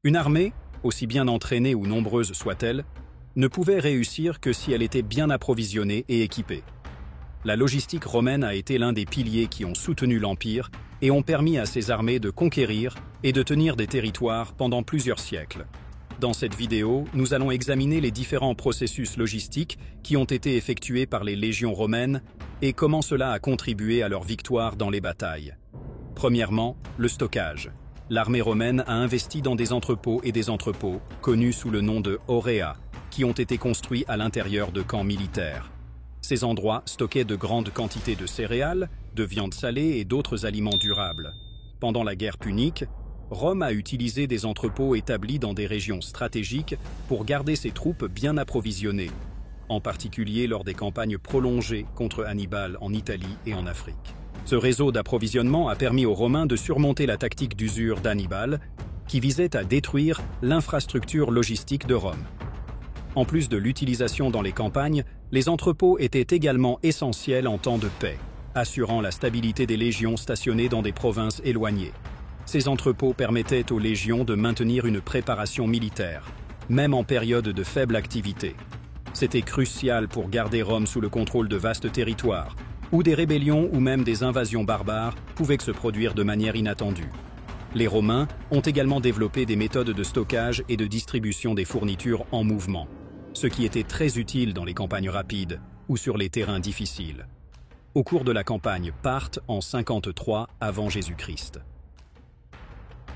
Une armée, aussi bien entraînée ou nombreuse soit-elle, ne pouvait réussir que si elle était bien approvisionnée et équipée. La logistique romaine a été l'un des piliers qui ont soutenu l'Empire et ont permis à ces armées de conquérir et de tenir des territoires pendant plusieurs siècles. Dans cette vidéo, nous allons examiner les différents processus logistiques qui ont été effectués par les légions romaines et comment cela a contribué à leur victoire dans les batailles. Premièrement, le stockage. L'armée romaine a investi dans des entrepôts, connus sous le nom de aurea, qui ont été construits à l'intérieur de camps militaires. Ces endroits stockaient de grandes quantités de céréales, de viande salée et d'autres aliments durables. Pendant la guerre punique, Rome a utilisé des entrepôts établis dans des régions stratégiques pour garder ses troupes bien approvisionnées, en particulier lors des campagnes prolongées contre Hannibal en Italie et en Afrique. Ce réseau d'approvisionnement a permis aux Romains de surmonter la tactique d'usure d'Hannibal, qui visait à détruire l'infrastructure logistique de Rome. En plus de l'utilisation dans les campagnes, les entrepôts étaient également essentiels en temps de paix, assurant la stabilité des légions stationnées dans des provinces éloignées. Ces entrepôts permettaient aux légions de maintenir une préparation militaire, même en période de faible activité. C'était crucial pour garder Rome sous le contrôle de vastes territoires, où des rébellions ou même des invasions barbares pouvaient se produire de manière inattendue. Les Romains ont également développé des méthodes de stockage et de distribution des fournitures en mouvement, ce qui était très utile dans les campagnes rapides ou sur les terrains difficiles. Au cours de la campagne Parthe en 53 avant Jésus-Christ.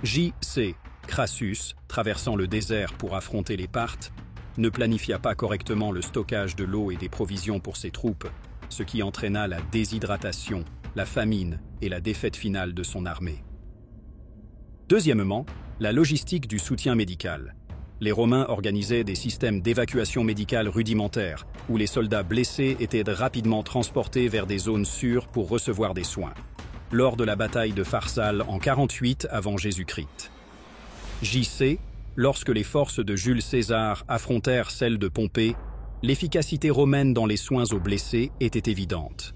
J.C. Crassus, traversant le désert pour affronter les Parthes, ne planifia pas correctement le stockage de l'eau et des provisions pour ses troupes, ce qui entraîna la déshydratation, la famine et la défaite finale de son armée. Deuxièmement, la logistique du soutien médical. Les Romains organisaient des systèmes d'évacuation médicale rudimentaires, où les soldats blessés étaient rapidement transportés vers des zones sûres pour recevoir des soins. Lors de la bataille de Pharsale en 48 avant Jésus-Christ. J.C., lorsque les forces de Jules César affrontèrent celles de Pompée, l'efficacité romaine dans les soins aux blessés était évidente.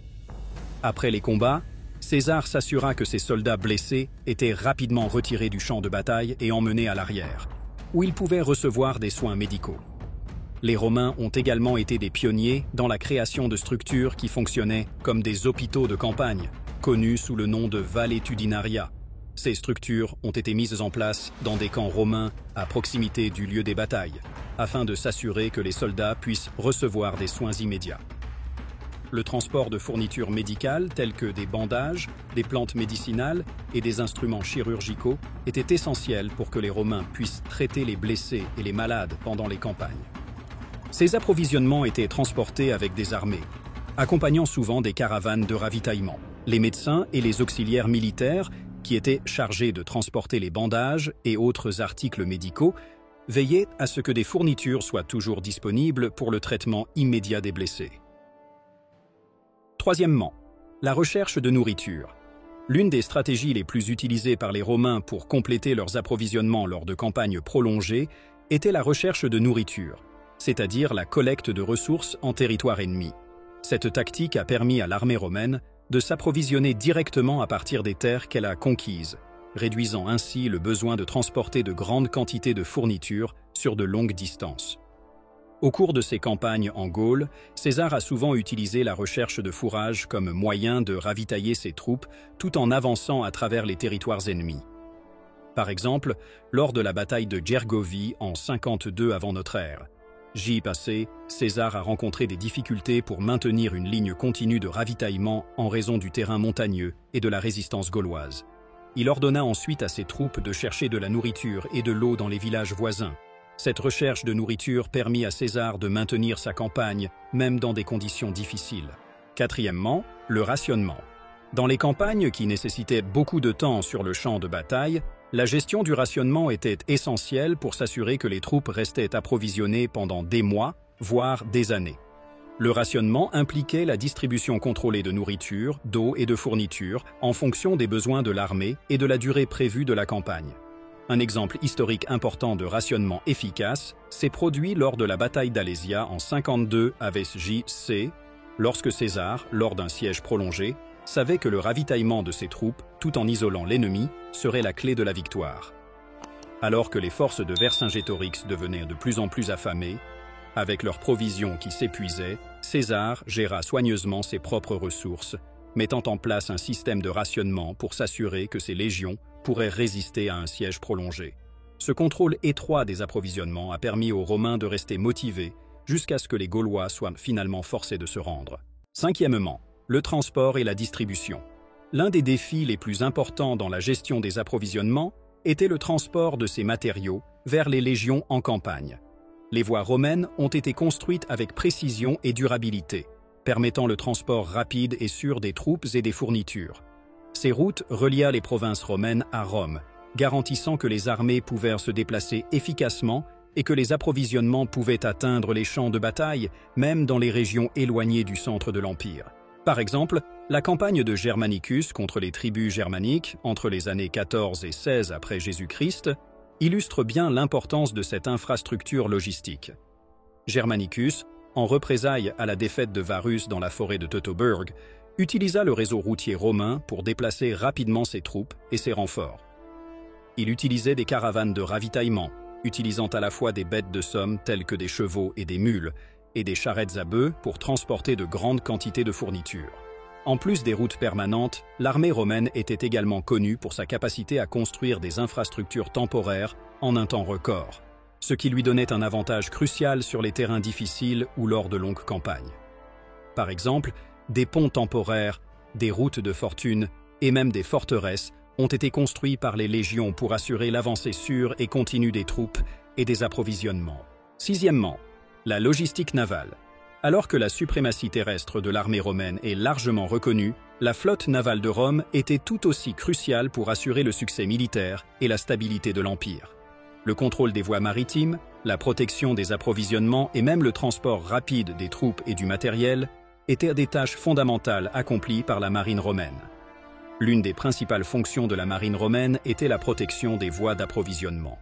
Après les combats, César s'assura que ses soldats blessés étaient rapidement retirés du champ de bataille et emmenés à l'arrière, où ils pouvaient recevoir des soins médicaux. Les Romains ont également été des pionniers dans la création de structures qui fonctionnaient comme des hôpitaux de campagne, connus sous le nom de valetudinaria. Ces structures ont été mises en place dans des camps romains à proximité du lieu des batailles, afin de s'assurer que les soldats puissent recevoir des soins immédiats. Le transport de fournitures médicales telles que des bandages, des plantes médicinales et des instruments chirurgicaux était essentiel pour que les Romains puissent traiter les blessés et les malades pendant les campagnes. Ces approvisionnements étaient transportés avec des armées, accompagnant souvent des caravanes de ravitaillement. Les médecins et les auxiliaires militaires, qui étaient chargés de transporter les bandages et autres articles médicaux, veillaient à ce que des fournitures soient toujours disponibles pour le traitement immédiat des blessés. Troisièmement, la recherche de nourriture. L'une des stratégies les plus utilisées par les Romains pour compléter leurs approvisionnements lors de campagnes prolongées était la recherche de nourriture, c'est-à-dire la collecte de ressources en territoire ennemi. Cette tactique a permis à l'armée romaine de s'approvisionner directement à partir des terres qu'elle a conquises, réduisant ainsi le besoin de transporter de grandes quantités de fournitures sur de longues distances. Au cours de ses campagnes en Gaule, César a souvent utilisé la recherche de fourrage comme moyen de ravitailler ses troupes tout en avançant à travers les territoires ennemis. Par exemple, lors de la bataille de Gergovie en 52 avant notre ère, j'y passé, César a rencontré des difficultés pour maintenir une ligne continue de ravitaillement en raison du terrain montagneux et de la résistance gauloise. Il ordonna ensuite à ses troupes de chercher de la nourriture et de l'eau dans les villages voisins. Cette recherche de nourriture permit à César de maintenir sa campagne, même dans des conditions difficiles. Quatrièmement, le rationnement. Dans les campagnes qui nécessitaient beaucoup de temps sur le champ de bataille, la gestion du rationnement était essentielle pour s'assurer que les troupes restaient approvisionnées pendant des mois, voire des années. Le rationnement impliquait la distribution contrôlée de nourriture, d'eau et de fournitures en fonction des besoins de l'armée et de la durée prévue de la campagne. Un exemple historique important de rationnement efficace s'est produit lors de la bataille d'Alésia en 52 avec J.C., lorsque César, lors d'un siège prolongé, savait que le ravitaillement de ses troupes, tout en isolant l'ennemi, serait la clé de la victoire. Alors que les forces de Vercingétorix devenaient de plus en plus affamées, avec leurs provisions qui s'épuisaient, César géra soigneusement ses propres ressources, mettant en place un système de rationnement pour s'assurer que ses légions pourraient résister à un siège prolongé. Ce contrôle étroit des approvisionnements a permis aux Romains de rester motivés jusqu'à ce que les Gaulois soient finalement forcés de se rendre. Cinquièmement, le transport et la distribution. L'un des défis les plus importants dans la gestion des approvisionnements était le transport de ces matériaux vers les légions en campagne. Les voies romaines ont été construites avec précision et durabilité, permettant le transport rapide et sûr des troupes et des fournitures. Ces routes reliaient les provinces romaines à Rome, garantissant que les armées pouvaient se déplacer efficacement et que les approvisionnements pouvaient atteindre les champs de bataille, même dans les régions éloignées du centre de l'Empire. Par exemple, la campagne de Germanicus contre les tribus germaniques entre les années 14 et 16 après Jésus-Christ illustre bien l'importance de cette infrastructure logistique. Germanicus, en représailles à la défaite de Varus dans la forêt de Teutoburg, utilisa le réseau routier romain pour déplacer rapidement ses troupes et ses renforts. Il utilisait des caravanes de ravitaillement, utilisant à la fois des bêtes de somme telles que des chevaux et des mules, et des charrettes à bœufs pour transporter de grandes quantités de fournitures. En plus des routes permanentes, l'armée romaine était également connue pour sa capacité à construire des infrastructures temporaires en un temps record, ce qui lui donnait un avantage crucial sur les terrains difficiles ou lors de longues campagnes. Par exemple, des ponts temporaires, des routes de fortune et même des forteresses ont été construits par les légions pour assurer l'avancée sûre et continue des troupes et des approvisionnements. Sixièmement, la logistique navale. Alors que la suprématie terrestre de l'armée romaine est largement reconnue, la flotte navale de Rome était tout aussi cruciale pour assurer le succès militaire et la stabilité de l'Empire. Le contrôle des voies maritimes, la protection des approvisionnements et même le transport rapide des troupes et du matériel étaient des tâches fondamentales accomplies par la marine romaine. L'une des principales fonctions de la marine romaine était la protection des voies d'approvisionnement.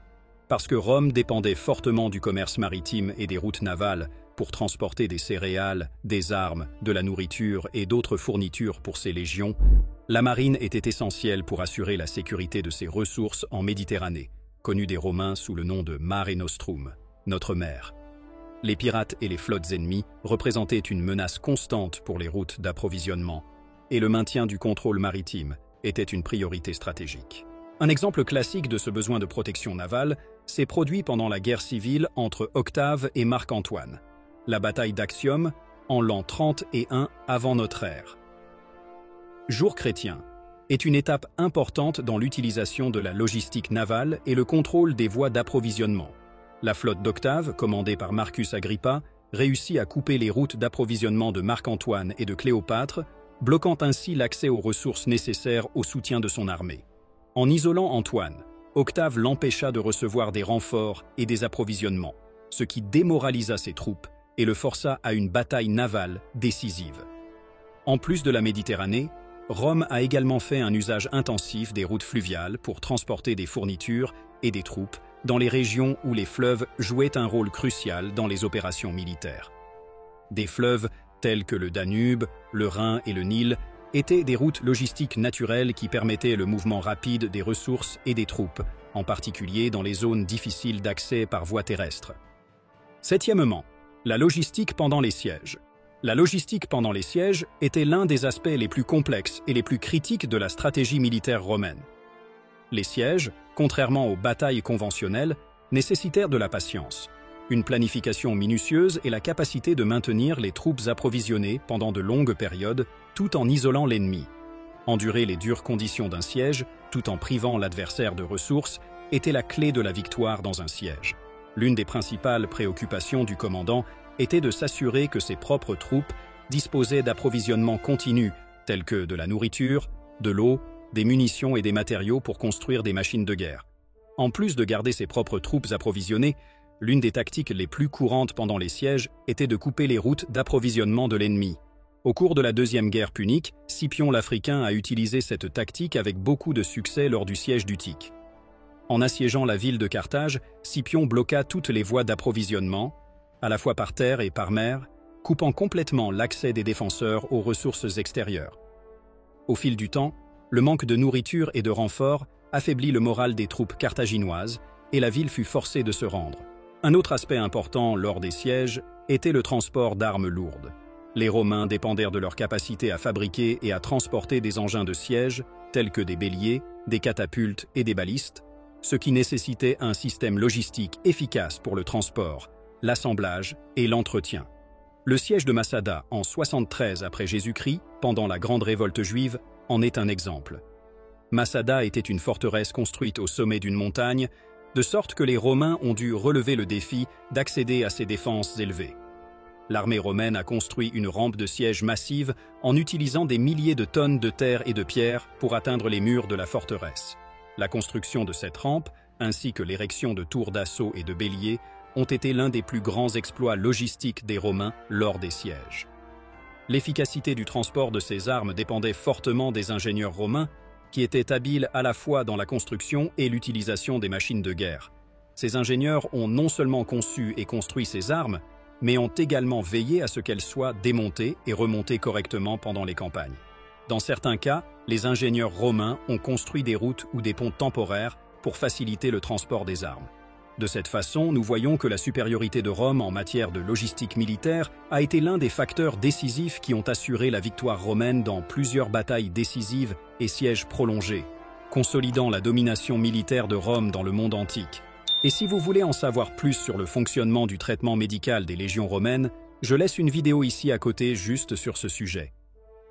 Parce que Rome dépendait fortement du commerce maritime et des routes navales pour transporter des céréales, des armes, de la nourriture et d'autres fournitures pour ses légions, la marine était essentielle pour assurer la sécurité de ses ressources en Méditerranée, connue des Romains sous le nom de Mare Nostrum, notre mer. Les pirates et les flottes ennemies représentaient une menace constante pour les routes d'approvisionnement, et le maintien du contrôle maritime était une priorité stratégique. Un exemple classique de ce besoin de protection navale s'est produit pendant la guerre civile entre Octave et Marc-Antoine, la bataille d'Actium en l'an 31 avant notre ère. Jour chrétien est une étape importante dans l'utilisation de la logistique navale et le contrôle des voies d'approvisionnement. La flotte d'Octave, commandée par Marcus Agrippa, réussit à couper les routes d'approvisionnement de Marc-Antoine et de Cléopâtre, bloquant ainsi l'accès aux ressources nécessaires au soutien de son armée. En isolant Antoine, Octave l'empêcha de recevoir des renforts et des approvisionnements, ce qui démoralisa ses troupes et le força à une bataille navale décisive. En plus de la Méditerranée, Rome a également fait un usage intensif des routes fluviales pour transporter des fournitures et des troupes dans les régions où les fleuves jouaient un rôle crucial dans les opérations militaires. Des fleuves tels que le Danube, le Rhin et le Nil étaient des routes logistiques naturelles qui permettaient le mouvement rapide des ressources et des troupes, en particulier dans les zones difficiles d'accès par voie terrestre. Septièmement, la logistique pendant les sièges. La logistique pendant les sièges était l'un des aspects les plus complexes et les plus critiques de la stratégie militaire romaine. Les sièges, contrairement aux batailles conventionnelles, nécessitèrent de la patience, une planification minutieuse et la capacité de maintenir les troupes approvisionnées pendant de longues périodes tout en isolant l'ennemi. Endurer les dures conditions d'un siège, tout en privant l'adversaire de ressources, était la clé de la victoire dans un siège. L'une des principales préoccupations du commandant était de s'assurer que ses propres troupes disposaient d'approvisionnements continus, tels que de la nourriture, de l'eau, des munitions et des matériaux pour construire des machines de guerre. En plus de garder ses propres troupes approvisionnées, l'une des tactiques les plus courantes pendant les sièges était de couper les routes d'approvisionnement de l'ennemi. Au cours de la Deuxième Guerre punique, Scipion l'Africain a utilisé cette tactique avec beaucoup de succès lors du siège d'Utique. En assiégeant la ville de Carthage, Scipion bloqua toutes les voies d'approvisionnement, à la fois par terre et par mer, coupant complètement l'accès des défenseurs aux ressources extérieures. Au fil du temps, le manque de nourriture et de renforts affaiblit le moral des troupes carthaginoises et la ville fut forcée de se rendre. Un autre aspect important lors des sièges était le transport d'armes lourdes. Les Romains dépendèrent de leur capacité à fabriquer et à transporter des engins de siège, tels que des béliers, des catapultes et des balistes, ce qui nécessitait un système logistique efficace pour le transport, l'assemblage et l'entretien. Le siège de Massada en 73 après Jésus-Christ, pendant la grande révolte juive, en est un exemple. Massada était une forteresse construite au sommet d'une montagne, de sorte que les Romains ont dû relever le défi d'accéder à ses défenses élevées. L'armée romaine a construit une rampe de siège massive en utilisant des milliers de tonnes de terre et de pierre pour atteindre les murs de la forteresse. La construction de cette rampe, ainsi que l'érection de tours d'assaut et de béliers, ont été l'un des plus grands exploits logistiques des Romains lors des sièges. L'efficacité du transport de ces armes dépendait fortement des ingénieurs romains, qui étaient habiles à la fois dans la construction et l'utilisation des machines de guerre. Ces ingénieurs ont non seulement conçu et construit ces armes, mais ont également veillé à ce qu'elles soient démontées et remontées correctement pendant les campagnes. Dans certains cas, les ingénieurs romains ont construit des routes ou des ponts temporaires pour faciliter le transport des armes. De cette façon, nous voyons que la supériorité de Rome en matière de logistique militaire a été l'un des facteurs décisifs qui ont assuré la victoire romaine dans plusieurs batailles décisives et sièges prolongés, consolidant la domination militaire de Rome dans le monde antique. Et si vous voulez en savoir plus sur le fonctionnement du traitement médical des légions romaines, je laisse une vidéo ici à côté juste sur ce sujet.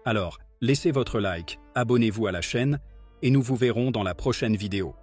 Alors, laissez votre like, abonnez-vous à la chaîne, et nous vous verrons dans la prochaine vidéo.